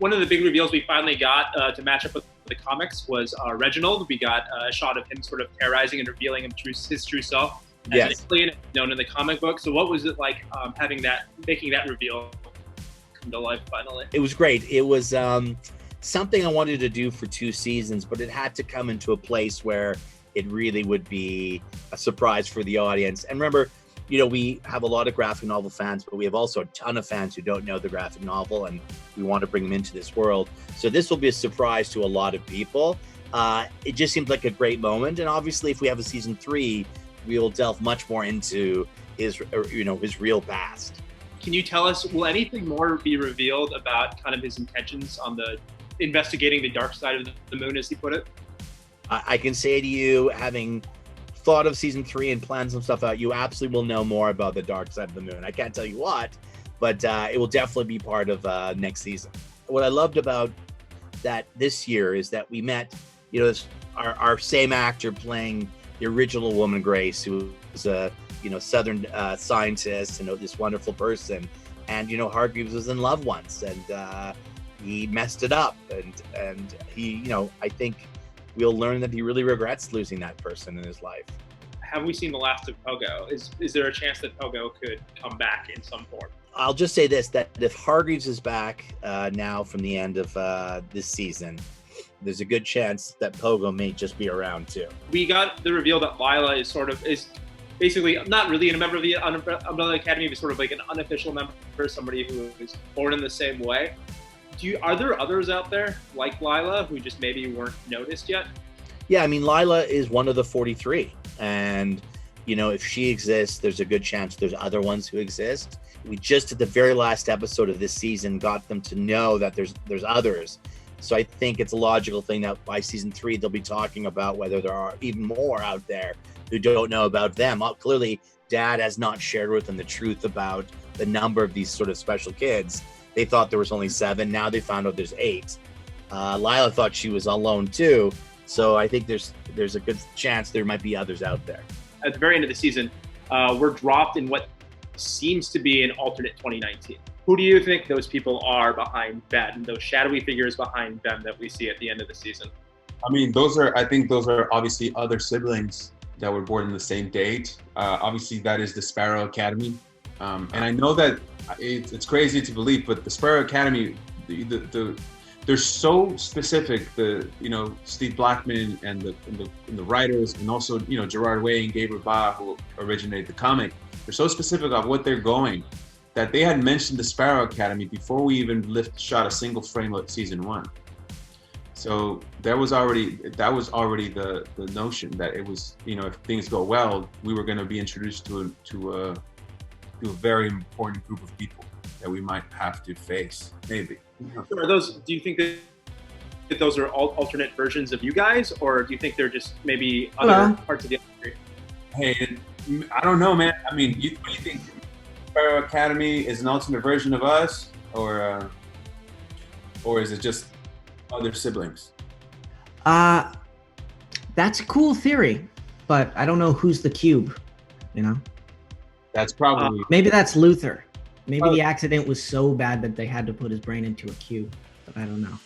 one of the big reveals we finally got to match up with the comics was Reginald. We got a shot of him sort of terrorizing and revealing his true self as an alien known in the comic book. So what was it like making that reveal come to life finally? It was great. It was something I wanted to do for 2 seasons, but it had to come into a place where it really would be a surprise for the audience. And remember, we have a lot of graphic novel fans, but we have also a ton of fans who don't know the graphic novel, and we want to bring them into this world. So this will be a surprise to a lot of people. It just seemed like a great moment. And obviously, if we have a season 3, we will delve much more into his real past. Can you tell us, will anything more be revealed about kind of his intentions on the investigating the dark side of the moon, as he put it? I can say to you, having thought of season 3 and planned some stuff out, you absolutely will know more about the dark side of the moon. I can't tell you what, but it will definitely be part of next season. What I loved about that this year is that we met, our same actor playing the original Woman Grace, who was a Southern scientist and this wonderful person. And Hargreeves was in love once, and he messed it up, and he, I think we'll learn that he really regrets losing that person in his life. Have we seen the last of Pogo? Is there a chance that Pogo could come back in some form? I'll just say this, that if Hargreeves is back now from the end of this season, there's a good chance that Pogo may just be around too. We got the reveal that Lila is basically not really a member of the Umbrella Academy, but sort of like an unofficial member, somebody who is born in the same way. Are there others out there like Lila who just maybe weren't noticed yet? Yeah, I mean, Lila is one of the 43. And, if she exists, there's a good chance there's other ones who exist. We just, at the very last episode of this season, got them to know that there's others. So I think it's a logical thing that by season 3, they'll be talking about whether there are even more out there who don't know about them. Clearly, Dad has not shared with them the truth about the number of these sort of special kids. They thought there was only 7. Now they found out there's 8. Lila thought she was alone too. So I think there's a good chance there might be others out there. At the very end of the season, we're dropped in what seems to be an alternate 2019. Who do you think those people are behind Ben, those shadowy figures behind Ben that we see at the end of the season? I mean, I think those are obviously other siblings that were born on the same date. Obviously, that is the Sparrow Academy. And I know that it's crazy to believe, but the Sparrow Academy, they're so specific. Steve Blackman and the writers, and also Gerard Way and Gabriel Ba, who originated the comic, they're so specific of what they're going that they had mentioned the Sparrow Academy before we even shot a single frame of season 1. So that was already the notion that it was, if things go well, we were going to be introduced to a very important group of people that we might have to face, maybe. Do you think that those are alternate versions of you guys, or do you think they're just maybe other parts of the industry? Hey, I don't know, man. I mean, what do you think? Sparrow Academy is an alternate version of us, or is it just other siblings? That's a cool theory, but I don't know who's the cube, That's probably... maybe that's Luther. Maybe the accident was so bad that they had to put his brain into a cube, but I don't know.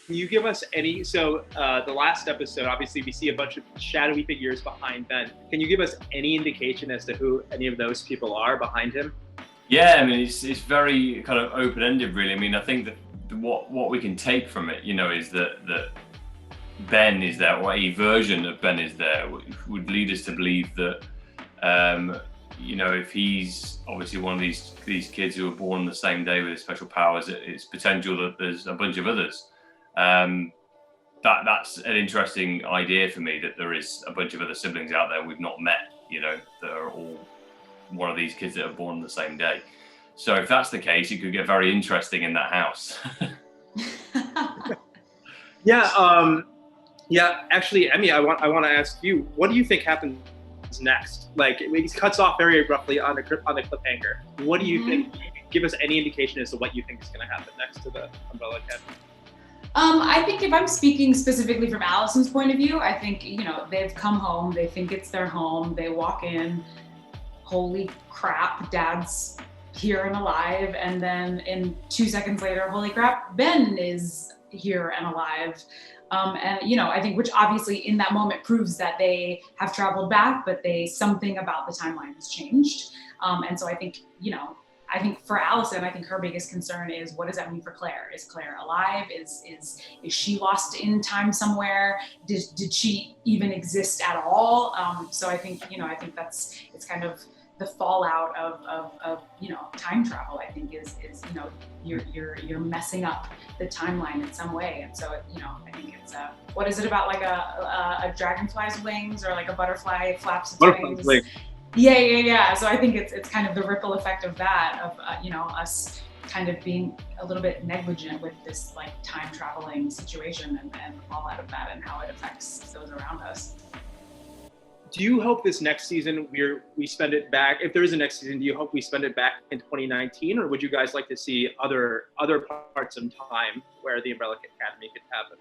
Can you give us the last episode, obviously we see a bunch of shadowy figures behind Ben. Can you give us any indication as to who any of those people are behind him? Yeah, I mean, it's very kind of open-ended, really. I mean, I think that what we can take from it, is that Ben is there, or a version of Ben is there, would lead us to believe that, if he's obviously one of these kids who were born the same day with special powers, it's potential that there's a bunch of others. That's an interesting idea for me, that there is a bunch of other siblings out there we've not met, that are all one of these kids that are born the same day. So if that's the case, it could get very interesting in that house. Yeah. Actually, Emmy, I want to ask you, what do you think happens next? Like, he cuts off very abruptly on the cliffhanger. What do you think? Give us any indication as to what you think is going to happen next to the Umbrella Academy. I think if I'm speaking specifically from Allison's point of view, I think, they've come home, they think it's their home, they walk in, holy crap, Dad's here and alive, and then in 2 seconds later, holy crap, Ben is here and alive. And you know, I think, which obviously in that moment proves that they have traveled back, but something about the timeline has changed. And so I think, you know, I think for Allison, I think her biggest concern is, what does that mean for Claire? Is Claire alive? Is she lost in time somewhere? Did she even exist at all? So I think, you know, I think it's kind of the fallout of you know, time travel. I think is you know, you're messing up the timeline in some way. And so, you know, I think it's what is it about, like a dragonfly's wings, or like a butterfly flaps its wings? Yeah. So I think it's kind of the ripple effect of that, of you know, us kind of being a little bit negligent with this like time traveling situation, and the fallout of that and how it affects those around us. Do you hope this next season we spend it back? If there is a next season, do you hope we spend it back in 2019, or would you guys like to see other parts in time where the Umbrella Academy could happen?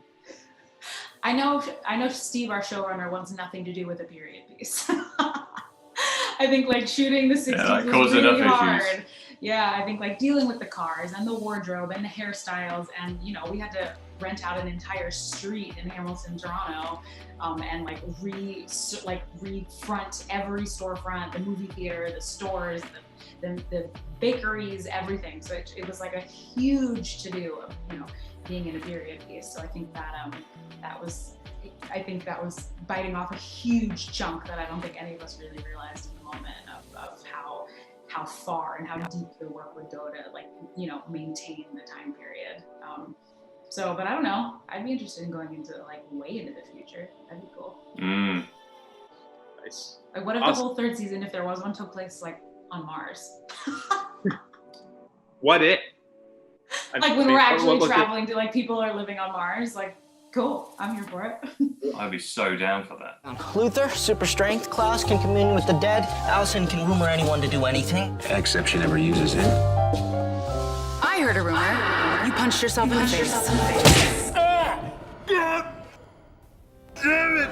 I know Steve, our showrunner, wants nothing to do with a period piece. I think like shooting the 60s was really hard. Issues. Yeah, I think like dealing with the cars and the wardrobe and the hairstyles, and you know, we had to rent out an entire street in Hamilton, Toronto, and like refront every storefront, the movie theater, the stores, the bakeries, everything. So it was like a huge to do of, you know, being in a period piece. So I think that was biting off a huge chunk that I don't think any of us really realized in the moment of how far and how deep the work would go to, like, you know, maintain the time period. So, but I don't know. I'd be interested in going into like way into the future. That'd be cool. Nice. Like, what if the whole third season, if there was one, took place like on Mars? What if? Like when we're actually traveling to, like, people are living on Mars, like, cool, I'm here for it. I'd be so down for that. Luther, super strength. Klaus can commune with the dead. Allison can rumor anyone to do anything. Except she never uses it. I heard a rumor. You punched yourself in the face. God damn it!